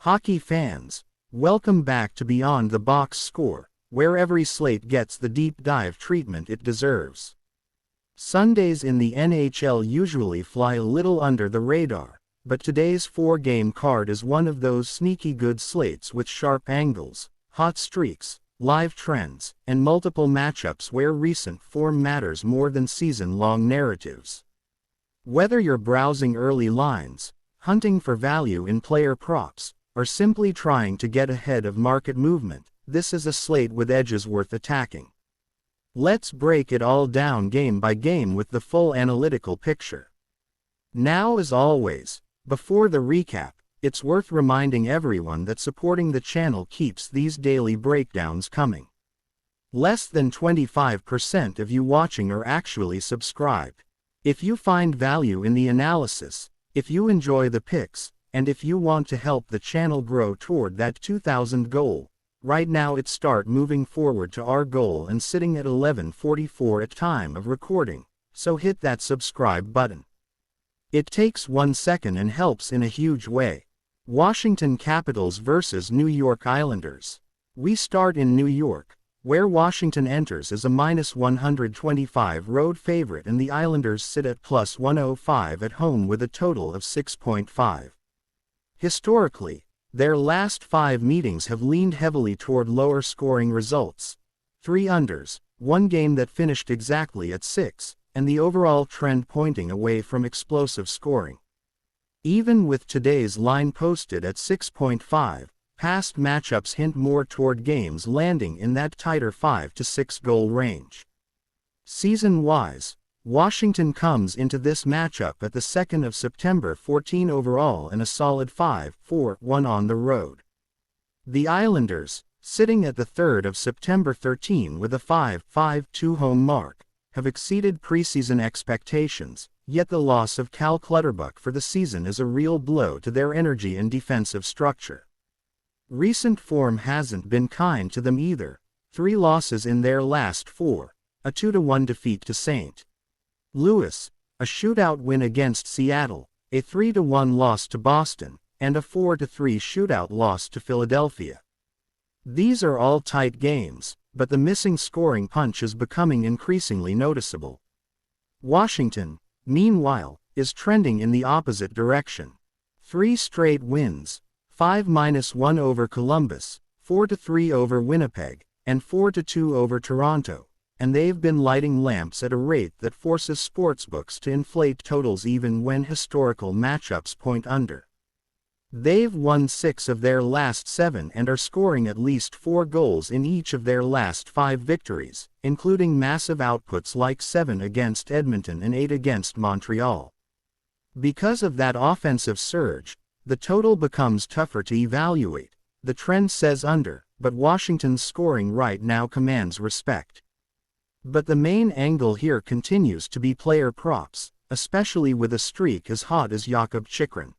Hockey fans, welcome back to Beyond the Box Score, where every slate gets the deep dive treatment it deserves. Sundays in the NHL usually fly a little under the radar, but today's four-game card is one of those sneaky good slates with sharp angles, hot streaks, live trends, and multiple matchups where recent form matters more than season-long narratives. Whether you're browsing early lines, hunting for value in player props, or simply trying to get ahead of market movement, this is a slate with edges worth attacking. Let's break it all down game by game with the full analytical picture. Now, as always, before the recap, it's worth reminding everyone that supporting the channel keeps these daily breakdowns coming. Less than 25% of you watching are actually subscribed. If you find value in the analysis, if you enjoy the picks, and if you want to help the channel grow toward that 2,000 goal, right now it's start moving forward to our goal and sitting at 11:44 at time of recording, so hit that subscribe button. It takes 1 second and helps in a huge way. Washington Capitals versus New York Islanders. We start in New York, where Washington enters as a -125 road favorite and the Islanders sit at +105 at home with a total of 6.5. Historically, their last 5 meetings have leaned heavily toward lower scoring results. 3 unders, 1 game that finished exactly at 6, and the overall trend pointing away from explosive scoring. Even with today's line posted at 6.5, past matchups hint more toward games landing in that tighter 5 to 6 goal range. Season-wise, Washington comes into this matchup at the 2nd of September 14 overall and a solid 5-4-1 on the road. The Islanders, sitting at the 3rd of September 13 with a 5-5-2 home mark, have exceeded preseason expectations, yet the loss of Cal Clutterbuck for the season is a real blow to their energy and defensive structure. Recent form hasn't been kind to them either. 3 losses in their last 4, a 2-1 defeat to St. Louis, a shootout win against Seattle, a 3-1 loss to Boston, and a 4-3 shootout loss to Philadelphia. These are all tight games, but the missing scoring punch is becoming increasingly noticeable. Washington, meanwhile, is trending in the opposite direction. 3 straight wins, 5-1 over Columbus, 4-3 over Winnipeg, and 4-2 over Toronto, and they've been lighting lamps at a rate that forces sportsbooks to inflate totals even when historical matchups point under. They've won 6 of their last 7 and are scoring at least 4 goals in each of their last 5 victories, including massive outputs like 7 against Edmonton and 8 against Montreal. Because of that offensive surge, the total becomes tougher to evaluate. The trend says under, but Washington's scoring right now commands respect. But the main angle here continues to be player props, especially with a streak as hot as Jakob Chychrun.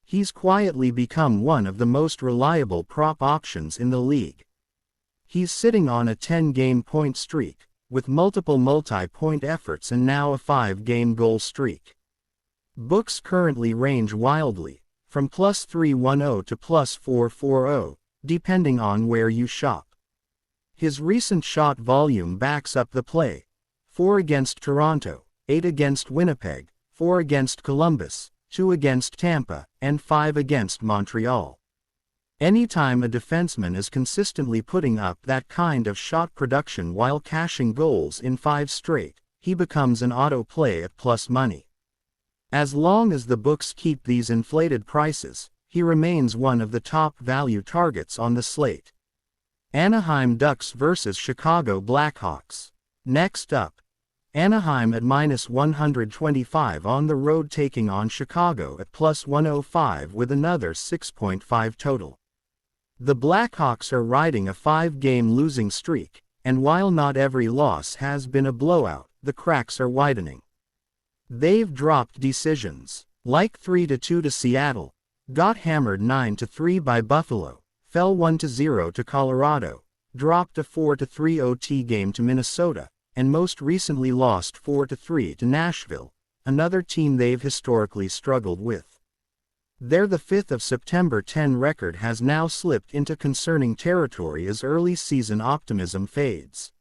He's quietly become one of the most reliable prop options in the league. He's sitting on a 10-game point streak, with multiple multi-point efforts and now a 5-game goal streak. Books currently range wildly, from +310 to +440, depending on where you shop. His recent shot volume backs up the play: 4 against Toronto, 8 against Winnipeg, 4 against Columbus, 2 against Tampa, and 5 against Montreal. Anytime a defenseman is consistently putting up that kind of shot production while cashing goals in 5 straight, he becomes an auto play at plus money. As long as the books keep these inflated prices, he remains one of the top value targets on the slate. Anaheim Ducks versus Chicago Blackhawks. Next up, Anaheim at -125 on the road taking on Chicago at +105 with another 6.5 total. The Blackhawks are riding a 5-game losing streak, and while not every loss has been a blowout, the cracks are widening. They've dropped decisions, like 3-2 to Seattle, got hammered 9-3 by Buffalo, fell 1-0 to Colorado, dropped a 4-3 OT game to Minnesota, and most recently lost 4-3 to Nashville, another team they've historically struggled with. Their the 5th of September 10 record has now slipped into concerning territory as early season optimism fades.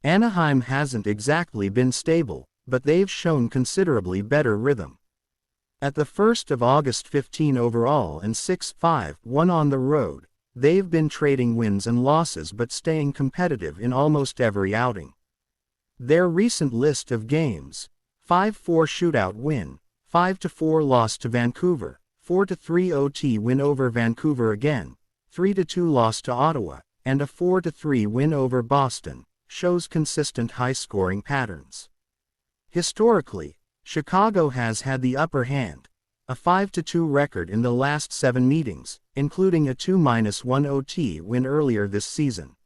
Anaheim hasn't exactly been stable, but they've shown considerably better rhythm. At the 1st of August 15 overall and 6-5-1 on the road, they've been trading wins and losses but staying competitive in almost every outing. Their recent list of games: 5-4 shootout win, 5-4 loss to Vancouver, 4-3 OT win over Vancouver again, 3-2 loss to Ottawa, and a 4-3 win over Boston, shows consistent high-scoring patterns. Historically, Chicago has had the upper hand, a 5-2 record in the last 7 meetings, including a 2-1 OT win earlier this season.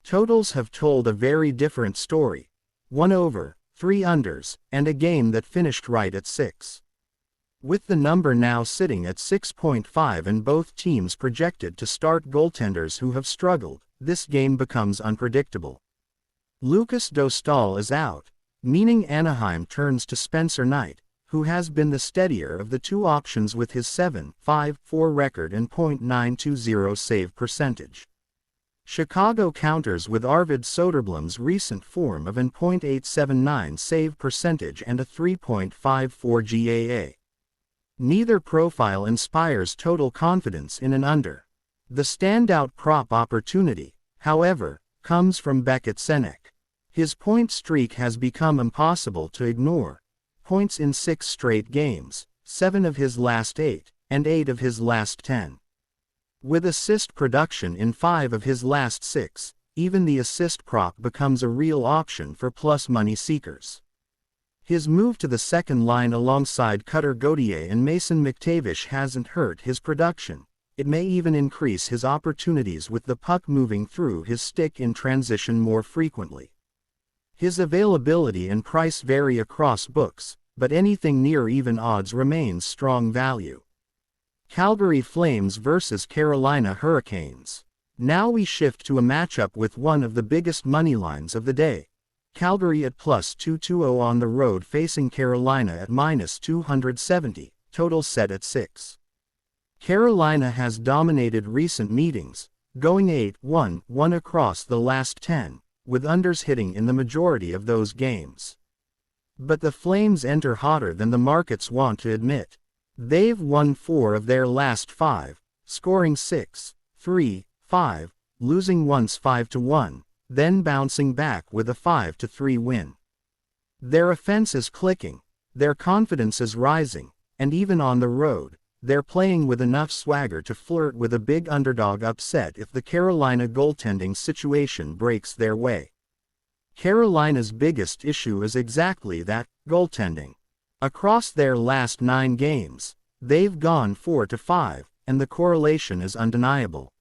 Totals have told a very different story: 1 over, 3 unders, and a game that finished right at 6. With the number now sitting at 6.5 and both teams projected to start goaltenders who have struggled, this game becomes unpredictable. Lucas Dostal is out, meaning Anaheim turns to Spencer Knight, who has been the steadier of the two options with his 7-5-4 record and .920 save percentage. Chicago counters with Arvid Soderblom's recent form of an .879 save percentage and a 3.54 GAA. Neither profile inspires total confidence in an under. The standout prop opportunity, however, comes from Beckett Senek. His point streak has become impossible to ignore. Points in 6 straight games, 7 of his last 8, and 8 of his last 10. With assist production in 5 of his last 6, even the assist prop becomes a real option for plus money seekers. His move to the second line alongside Cutter Gauthier and Mason McTavish hasn't hurt his production. It may even increase his opportunities with the puck moving through his stick in transition more frequently. His availability and price vary across books, but anything near even odds remains strong value. Calgary Flames vs Carolina Hurricanes. Now we shift to a matchup with one of the biggest money lines of the day. Calgary at plus 220 on the road facing Carolina at minus 270, total set at 6. Carolina has dominated recent meetings, going 8-1-1 across the last 10, with unders hitting in the majority of those games. But the Flames enter hotter than the markets want to admit. They've won 4 of their last 5, scoring 6-3-5, losing once 5-1, then bouncing back with a 5-3 win. Their offense is clicking, their confidence is rising, and even on the road, they're playing with enough swagger to flirt with a big underdog upset if the Carolina goaltending situation breaks their way. Carolina's biggest issue is exactly that, goaltending. Across their last 9 games, they've gone 4-5, and the correlation is undeniable.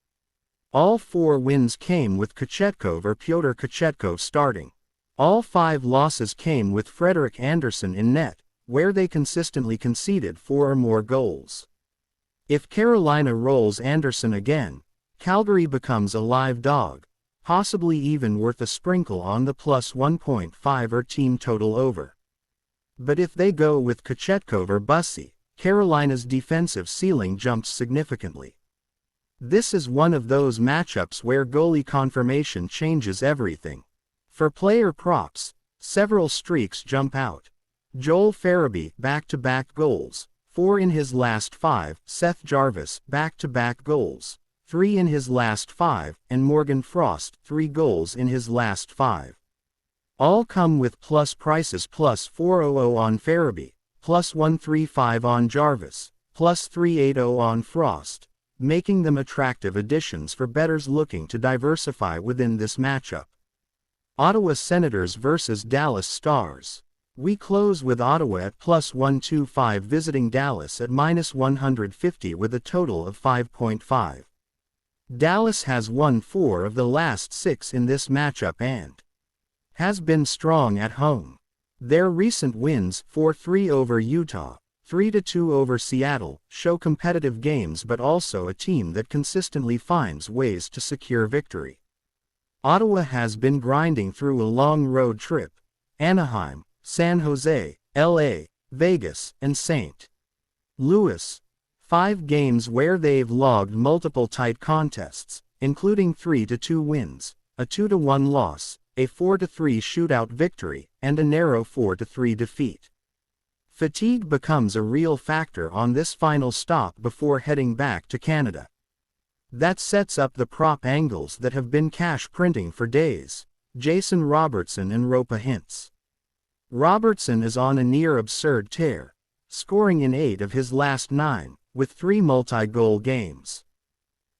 All 4 wins came with Kochetkov or Pyotr Kochetkov starting. All 5 losses came with Frederik Andersen in net, where they consistently conceded 4 or more goals. If Carolina rolls Andersen again, Calgary becomes a live dog, possibly even worth a sprinkle on the plus 1.5 or team total over. But if they go with Kochetkov or Bussy, Carolina's defensive ceiling jumps significantly. This is one of those matchups where goalie confirmation changes everything. For player props, several streaks jump out. Joel Farabee, back-to-back goals, 4 in his last 5, Seth Jarvis, back-to-back goals, 3 in his last 5, and Morgan Frost, 3 goals in his last 5. All come with plus prices: plus 400 on Farabee, plus 135 on Jarvis, plus 380 on Frost, making them attractive additions for bettors looking to diversify within this matchup. Ottawa Senators vs Dallas Stars. We close with Ottawa at plus 125 visiting Dallas at minus 150 with a total of 5.5. Dallas has won 4 of the last 6 in this matchup and has been strong at home. Their recent wins, 4-3 over Utah, 3-2 over Seattle, show competitive games but also a team that consistently finds ways to secure victory. Ottawa has been grinding through a long road trip: Anaheim, San Jose, LA, Vegas, and St. Louis. 5 games where they've logged multiple tight contests, including 3-2 wins, a 2-1 loss, a 4-3 shootout victory, and a narrow 4-3 defeat. Fatigue becomes a real factor on this final stop before heading back to Canada. That sets up the prop angles that have been cash printing for days. Jason Robertson and Roope Hintz. Robertson is on a near absurd tear, scoring in 8 of his last 9, with 3 multi-goal games.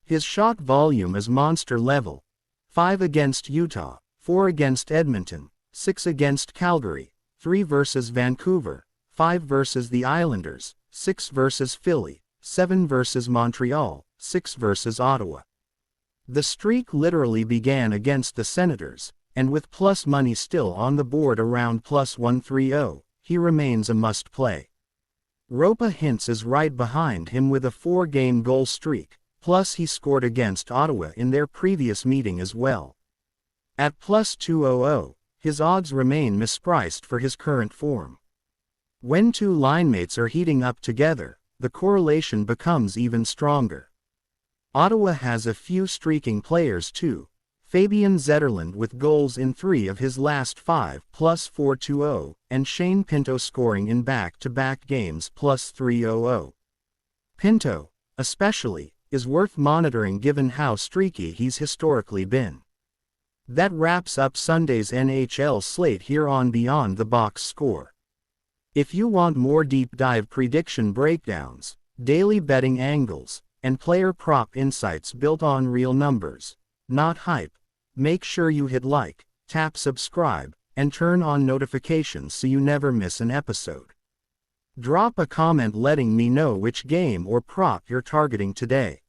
His shot volume is monster level: 5 against Utah, 4 against Edmonton, 6 against Calgary, 3 versus Vancouver, 5 versus the Islanders, 6 versus Philly, 7 versus Montreal, 6 versus Ottawa. The streak literally began against the Senators, and with plus money still on the board around plus 130, he remains a must-play. Roope Hintz is right behind him with a 4-game goal streak, plus he scored against Ottawa in their previous meeting as well. At plus 200, his odds remain mispriced for his current form. When 2 linemates are heating up together, the correlation becomes even stronger. Ottawa has a few streaking players too: Fabian Zetterlund with goals in 3 of his last 5 plus 420, and Shane Pinto scoring in back-to-back games plus 300. Pinto, especially, is worth monitoring given how streaky he's historically been. That wraps up Sunday's NHL slate here on Beyond the Box Score. If you want more deep dive prediction breakdowns, daily betting angles, and player prop insights built on real numbers, not hype, make sure you hit like, tap subscribe, and turn on notifications so you never miss an episode. Drop a comment letting me know which game or prop you're targeting today.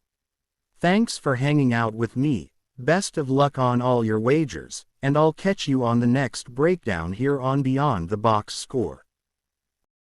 Thanks for hanging out with me, best of luck on all your wagers, and I'll catch you on the next breakdown here on Beyond the Box Score.